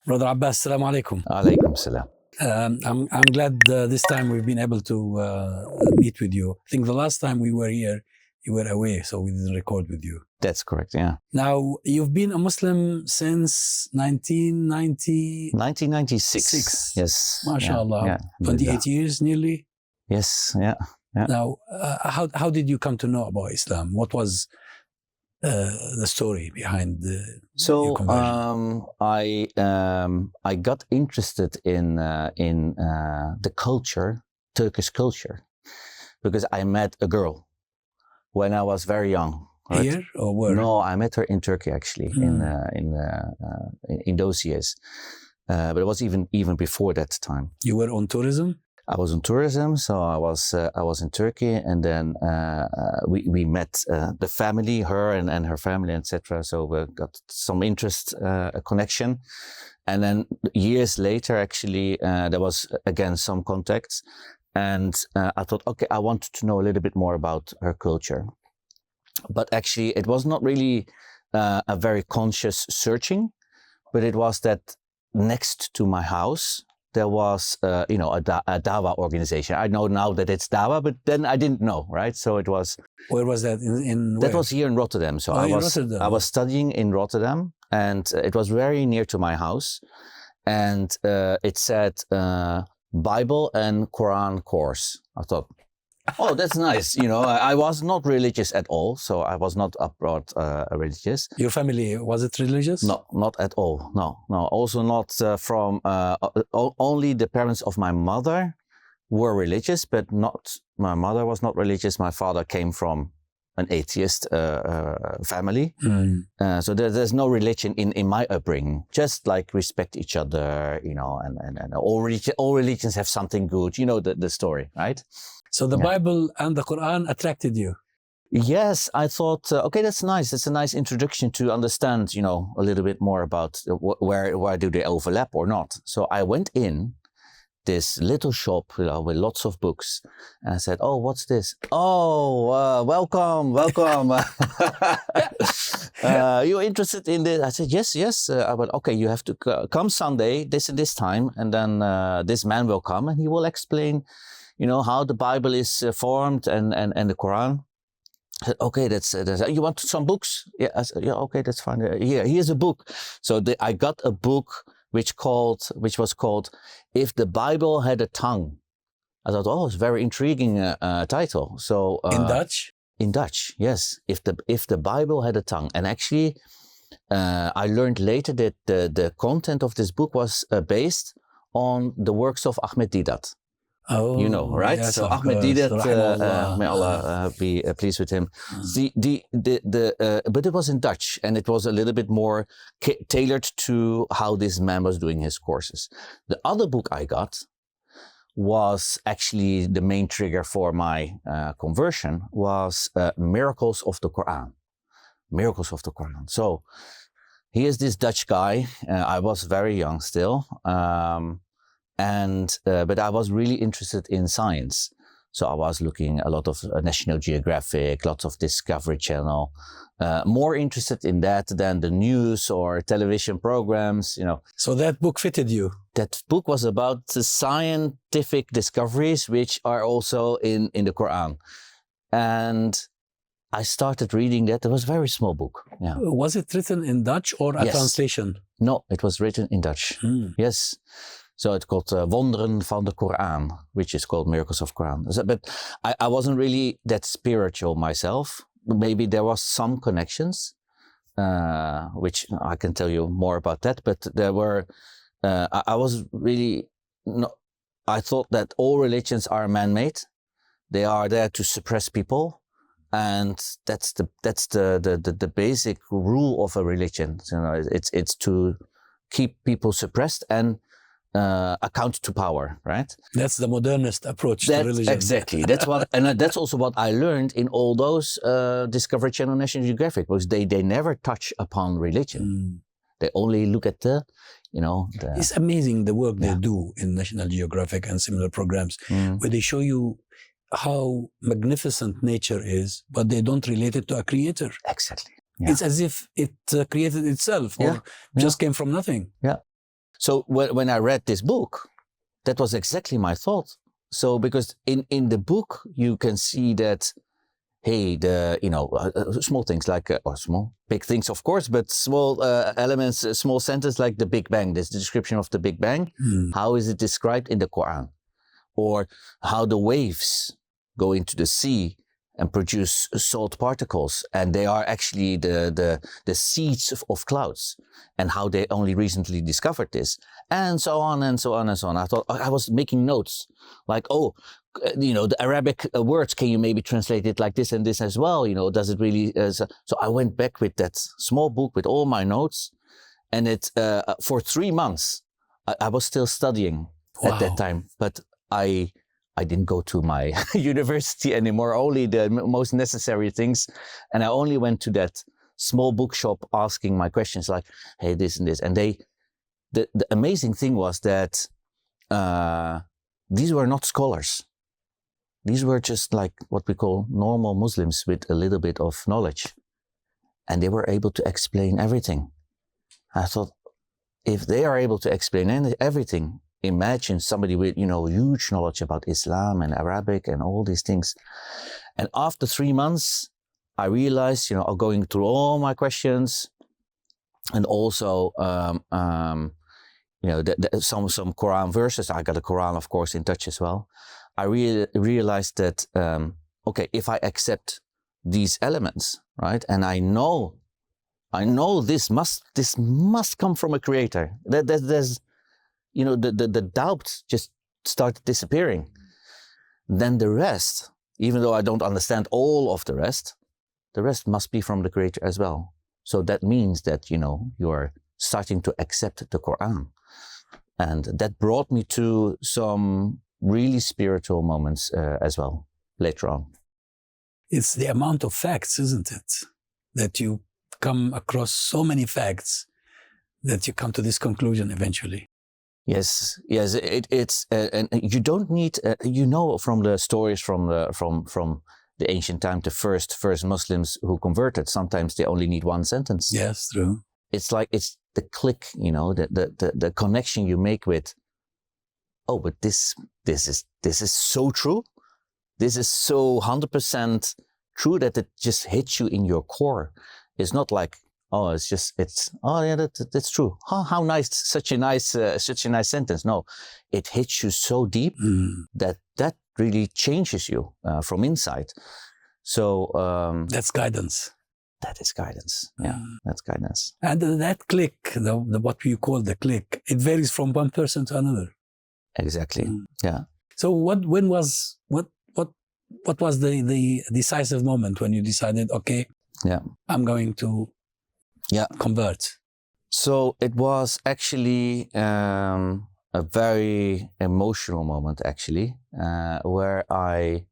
Brother Abbas, assalamu alaikum. Alaikum salam. I'm glad this time we've been able to meet with you. I think the last time we were here, you were away, so we didn't record with you. That's correct, yeah. Now, you've been a Muslim since 1996. Yes. MashaAllah. Yeah. 28 years nearly. Yes, yeah. Now, how did you come to know about Islam? What was the story behind your conversion? I got interested in the culture, Turkish culture, because I met a girl when I was very young. Right? Here or where? No, I met her in Turkey actually, in those years. But it was even before that time. You were on tourism? I was on tourism, so I was in Turkey, and then we met the family, her and her family, etc. So we got some interest, a connection, and then years later, actually, there was again some contacts, and I thought, okay, I wanted to know a little bit more about her culture, but actually, it was not really a very conscious searching, but it was that next to my house there was, a Dawa organization. I know now that it's Dawa, but then I didn't know, right? So it was. Where was that? That was here in Rotterdam. So I was studying in Rotterdam, and it was very near to my house, and it said Bible and Quran course. I thought, oh, that's nice. I was not religious at all, so I was not abroad religious. Your family, was it religious? No, not at all. No. Also not from, only the parents of my mother were religious, but my mother was not religious. My father came from an atheist family. So there's no religion in my upbringing, just like respect each other, and all religions have something good, the story, right? So the Bible and the Quran attracted you? Yes, I thought, okay, that's nice. It's a nice introduction to understand, a little bit more about where do they overlap or not. So I went in this little shop with lots of books, and I said, oh, what's this? Oh, welcome. You're interested in this? I said, yes. I went, okay, you have to come Sunday, this and this time, and then this man will come and he will explain how the Bible is formed and the Quran. I said, okay, that's you want some books? Yeah, I said, yeah, okay, that's fine. Here's a book. So I got a book which was called "If the Bible Had a Tongue." I thought, oh, it's a very intriguing title. So in Dutch? In Dutch, yes. If the Bible had a tongue, and actually, I learned later that the content of this book was based on the works of Ahmed Deedat. Oh, right? Yes, so Ahmed Deedat, may Allah Allah be pleased with him. But it was in Dutch, and it was a little bit more tailored to how this man was doing his courses. The other book I got was actually the main trigger for my conversion, was Miracles of the Quran. Miracles of the Quran. So here's this Dutch guy. I was very young still. But I was really interested in science. So I was looking a lot of National Geographic, lots of Discovery Channel, more interested in that than the news or television programs, So that book fitted you? That book was about the scientific discoveries, which are also in the Quran. And I started reading that. It was a very small book. Yeah. Was it written in Dutch or a translation? No, it was written in Dutch. Yes. So it's called Wonderen van de Koran, which is called Miracles of Quran. But I wasn't really that spiritual myself. Maybe there was some connections, which I can tell you more about that. But there were, I was really, I thought that all religions are man-made. They are there to suppress people. And that's the basic rule of a religion. It's to keep people suppressed and account to power, right? That's the modernist approach to religion. Exactly. That's what, and that's also what I learned in all those Discovery Channel, National Geographic, because they never touch upon religion. They only look at It's amazing the work they do in National Geographic and similar programs, where they show you how magnificent nature is, but they don't relate it to a creator. Exactly. Yeah. It's as if it created itself or just came from nothing. Yeah. So when I read this book, that was exactly my thought. So because in the book, you can see that, hey, small things like, or small, big things, of course, but small elements, a small sentence like the Big Bang. There's the description of the Big Bang. How is it described in the Quran? Or how the waves go into the sea and produce salt particles, and they are actually the seeds of clouds, and how they only recently discovered this, and so on and so on and so on. I thought, I was making notes, like, the Arabic words, can you maybe translate it like this and this as well? Does it really? So I went back with that small book with all my notes, and it for 3 months I was still studying at that time, but I didn't go to my university anymore, only the most necessary things. And I only went to that small bookshop asking my questions like, hey, this and this. And the amazing thing was that these were not scholars. These were just like what we call normal Muslims with a little bit of knowledge. And they were able to explain everything. I thought, if they are able to explain everything, imagine somebody with, huge knowledge about Islam and Arabic and all these things. And after 3 months, I realized, going through all my questions, and also, some Quran verses. I got a Quran, of course, in Dutch as well. I realized that, if I accept these elements, right, and I know this must come from a creator. There's the doubts just started disappearing. Then the rest, even though I don't understand all of the rest must be from the Creator as well. So that means that, you're starting to accept the Quran. And that brought me to some really spiritual moments as well, later on. It's the amount of facts, isn't it? That you come across so many facts that you come to this conclusion eventually. Yes, it's and you don't need from the stories from the ancient time, the first Muslims who converted. Sometimes they only need one sentence. Yes, true. It's like it's the click, the connection you make with. Oh, but this is so true. This is so 100% true that it just hits you in your core. It's not like, that's true. How nice, such a nice sentence. No, it hits you so deep that really changes you from inside. So that's guidance. That is guidance. Yeah, that's guidance. And that click, what we call the click, it varies from one person to another. Exactly. Yeah. So what was the decisive moment when you decided, okay, I'm going to convert? So it was actually a very emotional moment, actually, where I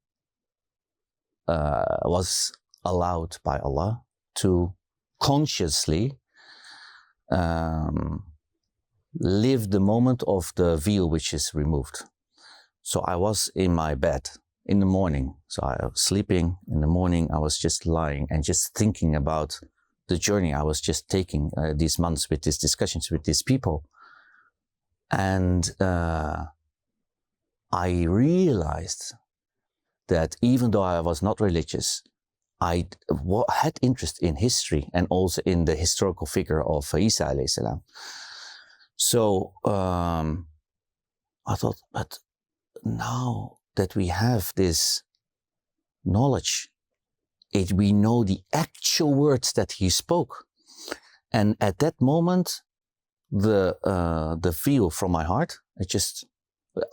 was allowed by Allah to consciously live the moment of the veil which is removed. So I was in my bed in the morning. So I was sleeping. In the morning, I was just lying and just thinking about the journey I was just taking these months with these discussions with these people. And I realized that even though I was not religious, I had interest in history and also in the historical figure of Isa alayhi salam. So I thought, but now that we have this knowledge, we know the actual words that he spoke. And at that moment, the veil from my heart,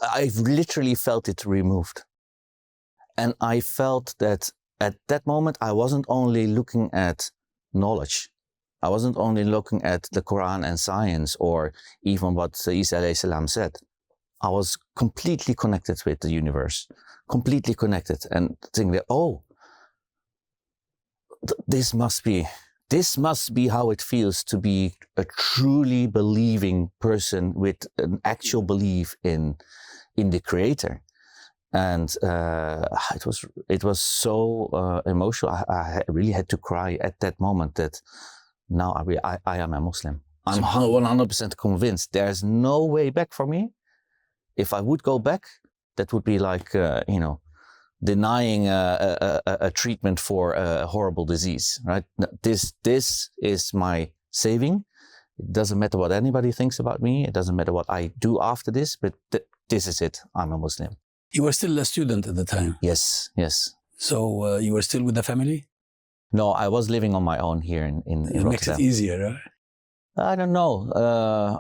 I literally felt it removed. And I felt that at that moment, I wasn't only looking at knowledge. I wasn't only looking at the Quran and science or even what Isa alayhi salam said. I was completely connected with the universe, completely connected, and thinking that, this must be how it feels to be a truly believing person with an actual belief in the Creator. And it was so emotional. I really had to cry at that moment that now I am a Muslim. I'm 100% convinced there's no way back for me. If I would go back, that would be like, denying a treatment for a horrible disease, right? This is my saving. It doesn't matter what anybody thinks about me. It doesn't matter what I do after this, but this is it. I'm a Muslim. You were still a student at the time? Yes. So you were still with the family? No, I was living on my own here in It makes Rotterdam. it easier, right? I don't know.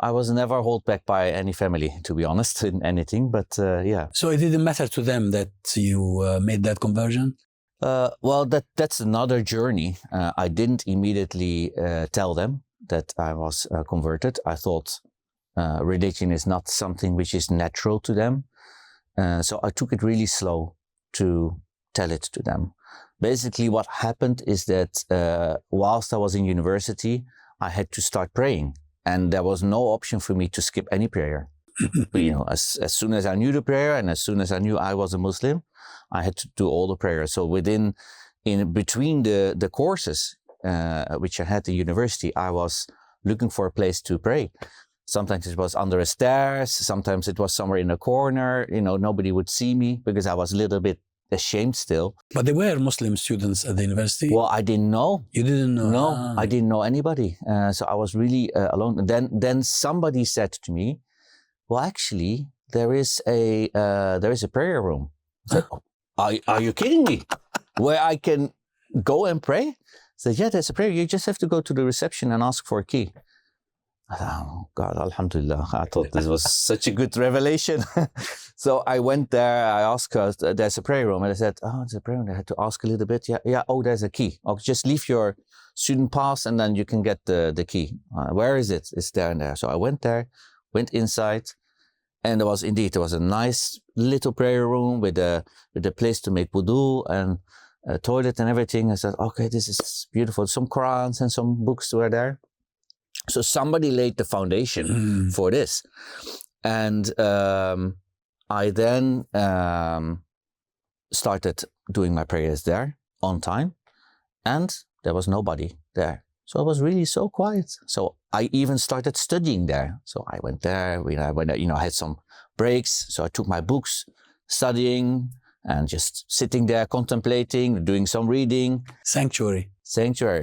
I was never held back by any family, to be honest, in anything. But yeah. So it didn't matter to them that you made that conversion? Well, that's another journey. I didn't immediately tell them that I was converted. I thought religion is not something which is natural to them. So I took it really slow to tell it to them. Basically, what happened is that whilst I was in university, I had to start praying, and there was no option for me to skip any prayer. But, as soon as I knew the prayer, and as soon as I knew I was a Muslim, I had to do all the prayers. So in between the courses which I had at the university, I was looking for a place to pray. Sometimes it was under a stairs, sometimes it was somewhere in a corner. Nobody would see me because I was a little bit ashamed still. But there were Muslim students at the university? Well, I didn't know. You didn't know? No, I didn't know anybody. So I was really alone. And then somebody said to me, well, actually, there is a prayer room. I said, are you kidding me? Where I can go and pray? I said, yeah, there's a prayer. You just have to go to the reception and ask for a key. Oh, God, alhamdulillah. I thought this was such a good revelation. So I went there, I asked her, there's a prayer room. And I said, there's a prayer room. I had to ask a little bit. Yeah. Oh, there's a key. Oh, just leave your student pass and then you can get the key. Where is it? It's there and there. So I went there, went inside. And there was a nice little prayer room with a place to make wudu and a toilet and everything. I said, okay, this is beautiful. Some Qurans and some books were there. So somebody laid the foundation for this. And I then started doing my prayers there on time. And there was nobody there. So it was really so quiet. So I even started studying there. So I went there, I had some breaks. So I took my books, studying and just sitting there, contemplating, doing some reading. Sanctuary.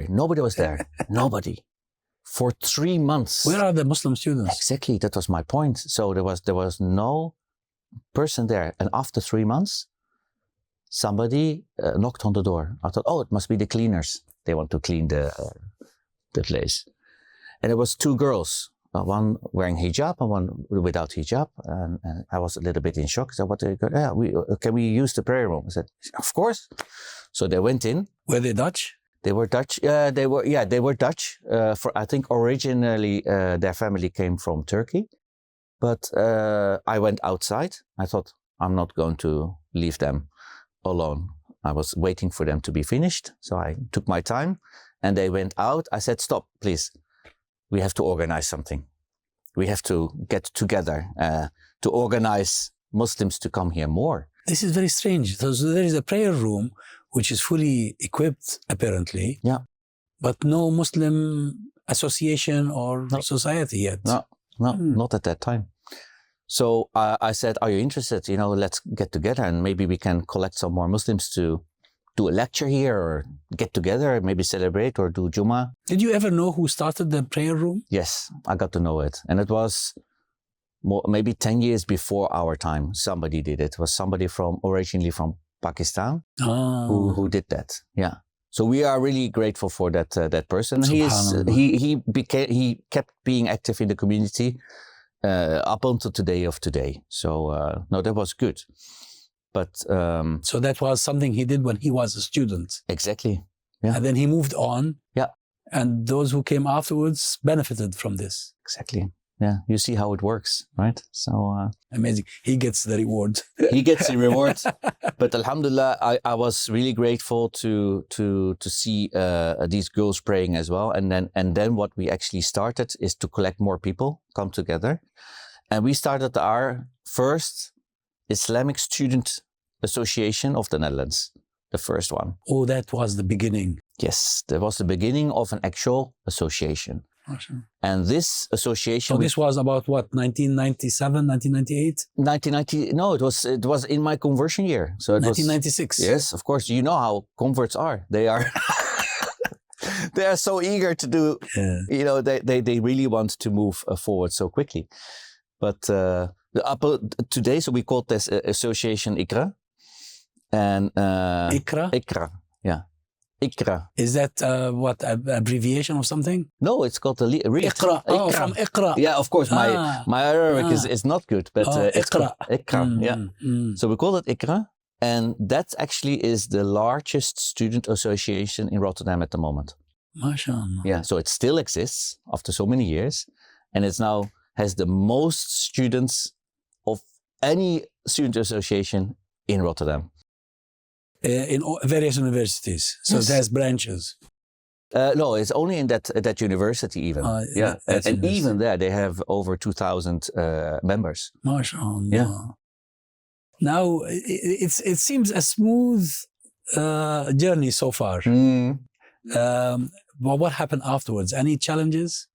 Nobody was there. Nobody. For 3 months. Where are the Muslim students? Exactly, that was my point. So there was no person there. And after 3 months, somebody knocked on the door. I thought, it must be the cleaners. They want to clean the place. And it was 2 girls, one wearing hijab and one without hijab. And I was a little bit in shock. So can we use the prayer room? I said, of course. So they went in. Were they Dutch? They were Dutch. They were Dutch. I think originally their family came from Turkey, but I went outside. I thought I'm not going to leave them alone. I was waiting for them to be finished, so I took my time, and they went out. I said, "Stop, please. We have to organize something. We have to get together to organize Muslims to come here more." This is very strange. So there is a prayer room which is fully equipped, apparently. Yeah. But no Muslim association or society yet. No, not at that time. So I said, are you interested? Let's get together and maybe we can collect some more Muslims to do a lecture here or get together, maybe celebrate or do Jummah. Did you ever know who started the prayer room? Yes, I got to know it. And it was maybe 10 years before our time. Somebody did it. It was somebody originally from Pakistan who did that. Yeah. So we are really grateful for that person. He kept being active in the community up until today. So no, that was good. But so that was something he did when he was a student. Exactly. Yeah. And then he moved on. Yeah. And those who came afterwards benefited from this. Exactly. Yeah, you see how it works, right? So amazing. He gets the reward. He gets the reward. But alhamdulillah, I was really grateful to see these girls praying as well. And then what we actually started is to collect more people, come together. And we started our first Islamic Student Association of the Netherlands, the first one. Oh, that was the beginning. Yes, that was the beginning of an actual association. And this association... So this was about what, 1997, 1998? 1990, no, it was in my conversion year. So it 1996. Yes, of course. You know how converts are. They are... They are so eager to do, you know, they really want to move forward so quickly. But today, so we call this association ICRA. And ICRA? ICRA, yeah. ICRA. Is that what, abbreviation of something? No, it's called read. ICRA. Oh, from ICRA. Yeah, of course. My Arabic is not good, but it's ICRA. ICRA, yeah. So we call it ICRA. And that actually is the largest student association in Rotterdam at the moment. MashaAllah. Yeah, so it still exists after so many years. And it's now has the most students of any student association in Rotterdam. In various universities. So Yes. it has branches. No, it's only in that university even. Yeah, and even there they have over 2,000 members. MashaAllah. Yeah. Now, it seems a smooth journey so far. But what happened afterwards? Any challenges?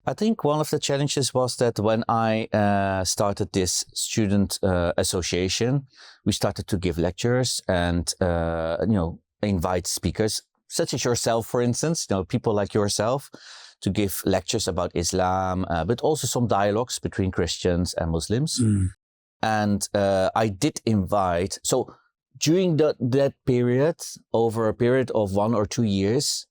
I think one of the challenges was that when I started this student association, we started to give lectures and you know, invite speakers such as yourself, for instance, you know, people like yourself, to give lectures about Islam, but also some dialogues between Christians and Muslims. And I did invite, so during that period, over a period of 1 or 2 years,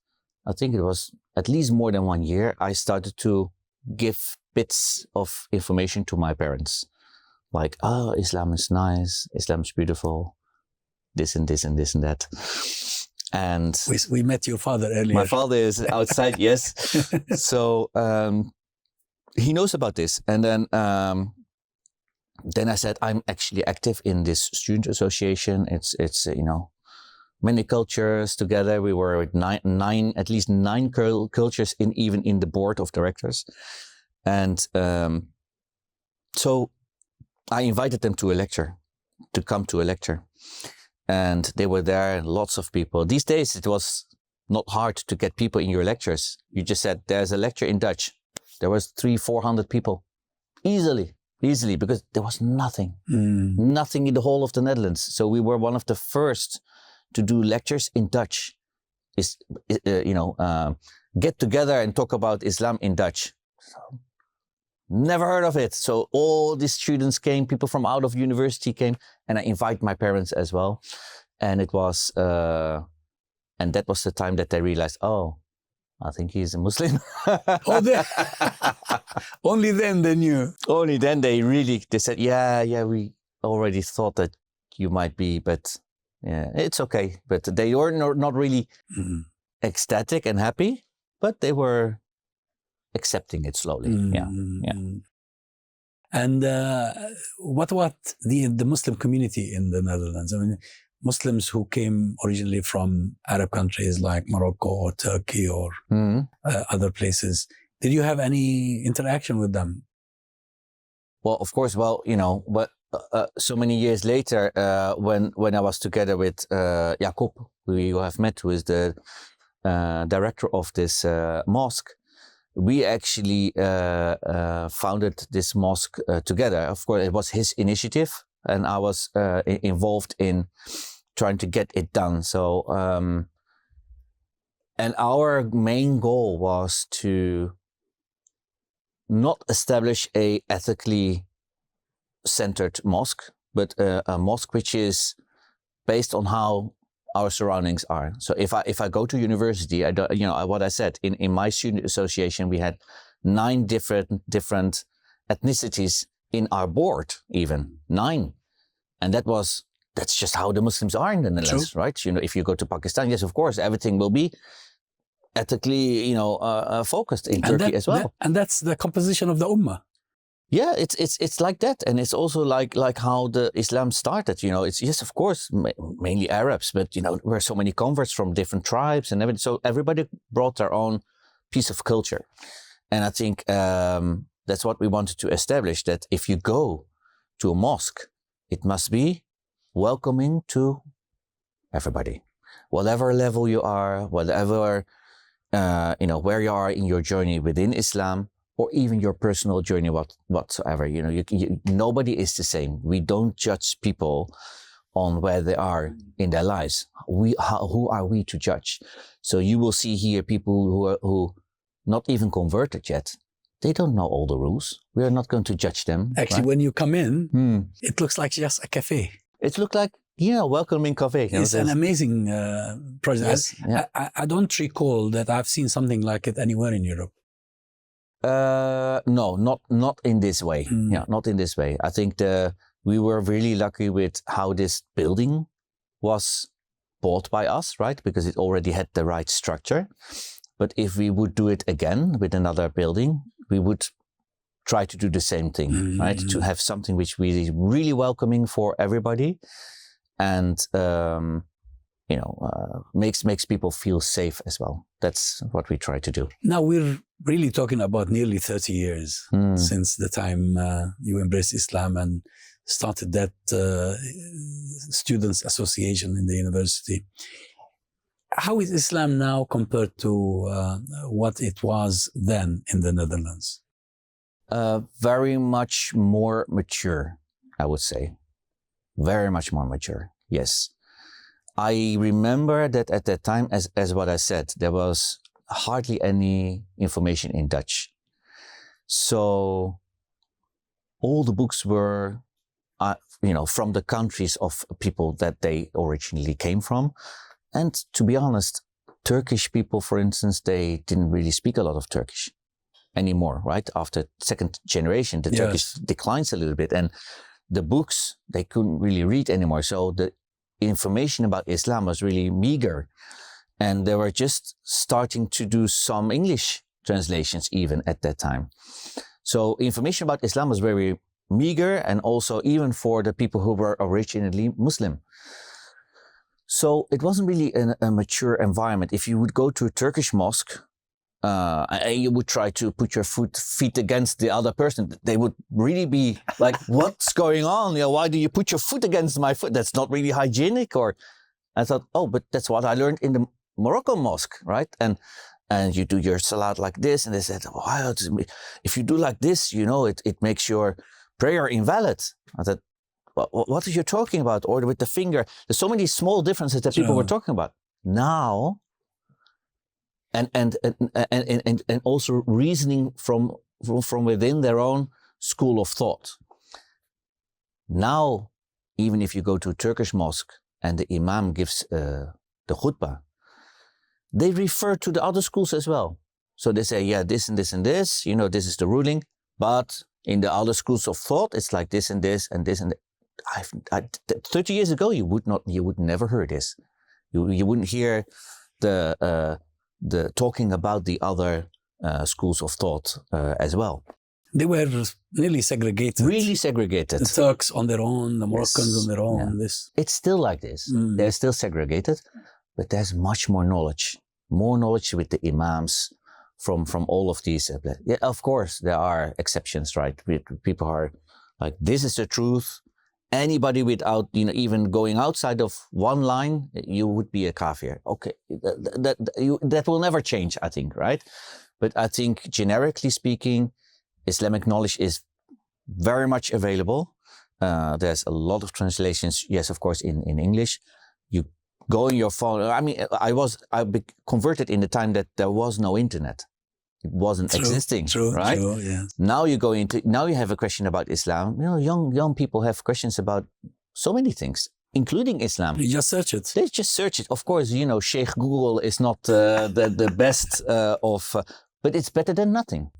I think it was at least more than 1 year, I started to give bits of information to my parents. Like, oh, Islam is nice, Islam is beautiful, this and this and this and that. And we met your father earlier. My father is outside, yes. So he knows about this. And then I said, I'm actually active in this student association. It's you know, many cultures together. We were with at least nine cultures even in the board of directors. And so I invited them to come to a lecture. And they were there, lots of people. These days, it was not hard to get people in your lectures. You just said, there's a lecture in Dutch. There was 300-400 people. Easily, because there was nothing in the whole of the Netherlands. So we were one of the first to do lectures in Dutch. Get together and talk about Islam in Dutch. So, never heard of it. So all these students came, people from out of university came, and I invite my parents as well. And it was, and that was the time that they realized, oh, I think he's a Muslim. Only then they knew. Only then they said, yeah, we already thought that you might be, but yeah, it's okay. But they were not really ecstatic and happy, but they were accepting it slowly. Yeah. And what the Muslim community in the Netherlands? I mean, Muslims who came originally from Arab countries like Morocco or Turkey or other places. Did you have any interaction with them? Well, of course. Well, you know, but so many years later, when I was together with Jacob, who you have met, who is the director of this mosque, we actually founded this mosque together. Of course, it was his initiative, and I was involved in trying to get it done. So, and our main goal was to not establish a ethically centered mosque, but a mosque which is based on how our surroundings are. So if I go to university, I don't, you know, what I said in my student association, we had 9 different ethnicities in our board, even 9, and that's just how the Muslims are in the Netherlands, right? You know, if you go to Pakistan, yes, of course, everything will be ethically, you know, focused in Turkey as well. And that's the composition of the Ummah. Yeah, it's like that, and it's also like how the Islam started. You know, it's yes, of course, mainly Arabs, but you know, there were so many converts from different tribes and everything. So everybody brought their own piece of culture, and I think that's what we wanted to establish. That if you go to a mosque, it must be welcoming to everybody, whatever level you are, whatever where you are in your journey within Islam, or even your personal journey whatsoever. Nobody is the same. We don't judge people on where they are in their lives. Who are we to judge? So you will see here people who not even converted yet. They don't know all the rules. We are not going to judge them. Actually, right? when you come in, it looks like just a cafe. It looks like, welcoming cafe. It's an amazing project. Yes, yeah. I don't recall that I've seen something like it anywhere in Europe. No, not in this way. Yeah, not in this way. I think we were really lucky with how this building was bought by us, right? Because it already had the right structure. But if we would do it again with another building, we would try to do the same thing, right? To have something which is really welcoming for everybody, and makes people feel safe as well. That's what we try to do. Now we're really talking about nearly 30 years since the time you embraced Islam and started that students' association in the university. How is Islam now compared to what it was then in the Netherlands? Very much more mature, I would say. Very much more mature, yes. I remember that at that time, as what I said, there was hardly any information in Dutch. So all the books were, from the countries of people that they originally came from. And to be honest, Turkish people, for instance, they didn't really speak a lot of Turkish anymore, right? After second generation, the Turkish declines a little bit, and the books, they couldn't really read anymore. So the information about Islam was really meager. And they were just starting to do some English translations even at that time. So information about Islam was very meager, and also even for the people who were originally Muslim. So it wasn't really a mature environment. If you would go to a Turkish mosque, and you would try to put your feet against the other person, they would really be like, what's going on? Why do you put your foot against my foot? That's not really hygienic. Or I thought, but that's what I learned in the Moroccan mosque, right? And you do your salat like this. And they said, wow, if you do like this, it makes your prayer invalid. I thought, what are you talking about? Or with the finger. There's so many small differences that people were talking about. Now, and also reasoning from within their own school of thought. Now, even if you go to a Turkish mosque and the imam gives the khutbah, they refer to the other schools as well. So they say, this and this and this, this is the ruling. But in the other schools of thought, it's like this and this and this and that. 30 years ago, you would never hear this. You wouldn't hear the talking about the other schools of thought as well. They were nearly segregated. Really segregated. The Turks on their own, the Moroccans on their own. Yeah. It's still like this. They're still segregated, but there's much more knowledge with the imams from all of these. Of course, there are exceptions, right? People are like, this is the truth. Anybody without, even going outside of one line, you would be a kafir. Okay, that will never change, I think, right? But I think, generically speaking, Islamic knowledge is very much available. There's a lot of translations, yes, of course, in English. You go on your phone. I mean, I converted in the time that there was no internet. It wasn't existing, right? True, yeah. Now you have a question about Islam. Young people have questions about so many things, including Islam. You just search it. They just search it. Of course, Sheikh Google is not the best but it's better than nothing.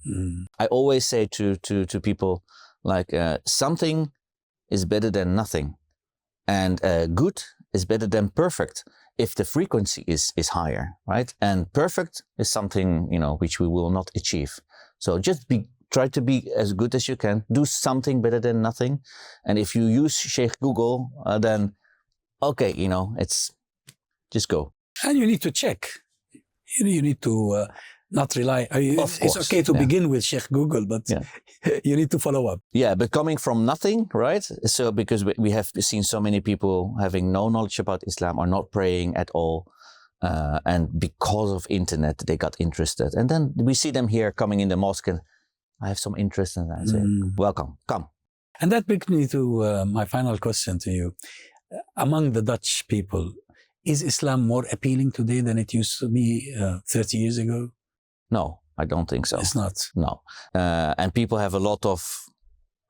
I always say to people, like, something is better than nothing, and good is better than perfect if the frequency is higher, right? And perfect is something, which we will not achieve. So just try to be as good as you can. Do something better than nothing. And if you use Sheikh Google, then, okay, it's just go. And you need to check. You need to not rely. It's okay to begin with Sheikh Google, but you need to follow up. Yeah, but coming from nothing, right? So because we have seen so many people having no knowledge about Islam or not praying at all, And because of internet, they got interested. And then we see them here coming in the mosque, and I have some interest, and I say, welcome, come. And that brings me to my final question to you. Among the Dutch people, is Islam more appealing today than it used to be 30 years ago? No, I don't think so. It's not. No. And people have a lot of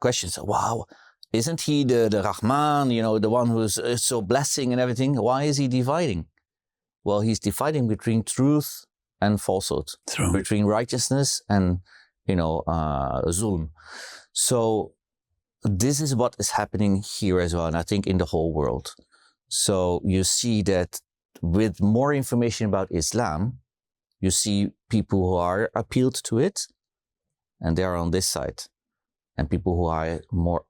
questions. Wow, isn't he the Rahman, the one who's so blessing and everything? Why is he dividing? Well, he's dividing between truth and falsehood, between righteousness and, zulm. So this is what is happening here as well, and I think in the whole world. So you see that with more information about Islam, you see people who are appealed to it, and they are on this side, and people who are more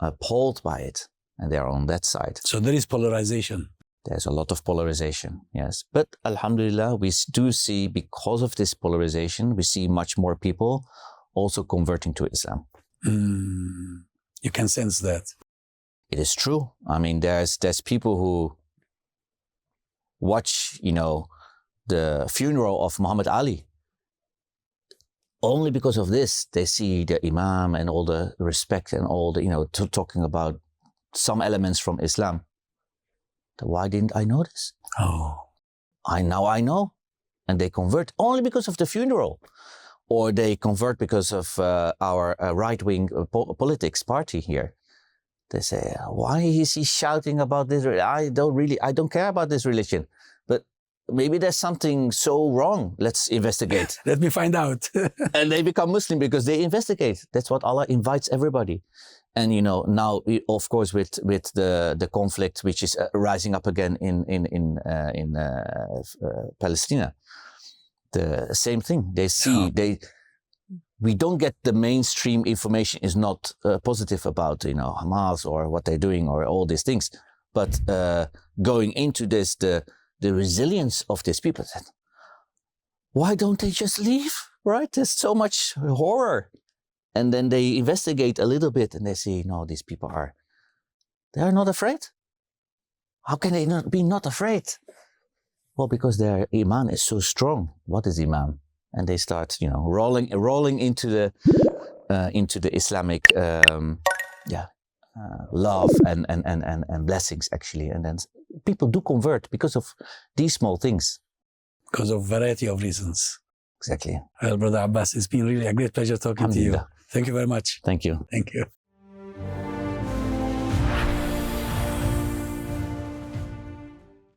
appalled by it, and they are on that side. So there is polarization. There's a lot of polarization, yes. But alhamdulillah, we do see, because of this polarization, we see much more people also converting to Islam. You can sense that. It is true. I mean, there's people who watch, the funeral of Muhammad Ali. Only because of this, they see the Imam and all the respect and all the, talking about some elements from Islam. Why didn't I know this? Now I know. And they convert only because of the funeral. Or they convert because of our right-wing politics party here. They say, why is he shouting about this? I don't care about this religion. But maybe there's something so wrong. Let's investigate. Let me find out. And they become Muslim because they investigate. That's what Allah invites everybody. And now, of course, with the conflict which is rising up again in Palestine, the same thing. They see we don't get the mainstream information is not positive about Hamas or what they're doing or all these things, but going into this the resilience of these people. Why don't they just leave? Right? There's so much horror. And then they investigate a little bit and they see, no, these people they are not afraid. How can they not afraid? Well, because their Iman is so strong. What is Iman? And they start, rolling into the Islamic, love and blessings actually. And then people do convert because of these small things. Because of variety of reasons. Exactly. Well, Brother Abbas, it's been really a great pleasure talking to you. Thank you very much. Thank you. Thank you.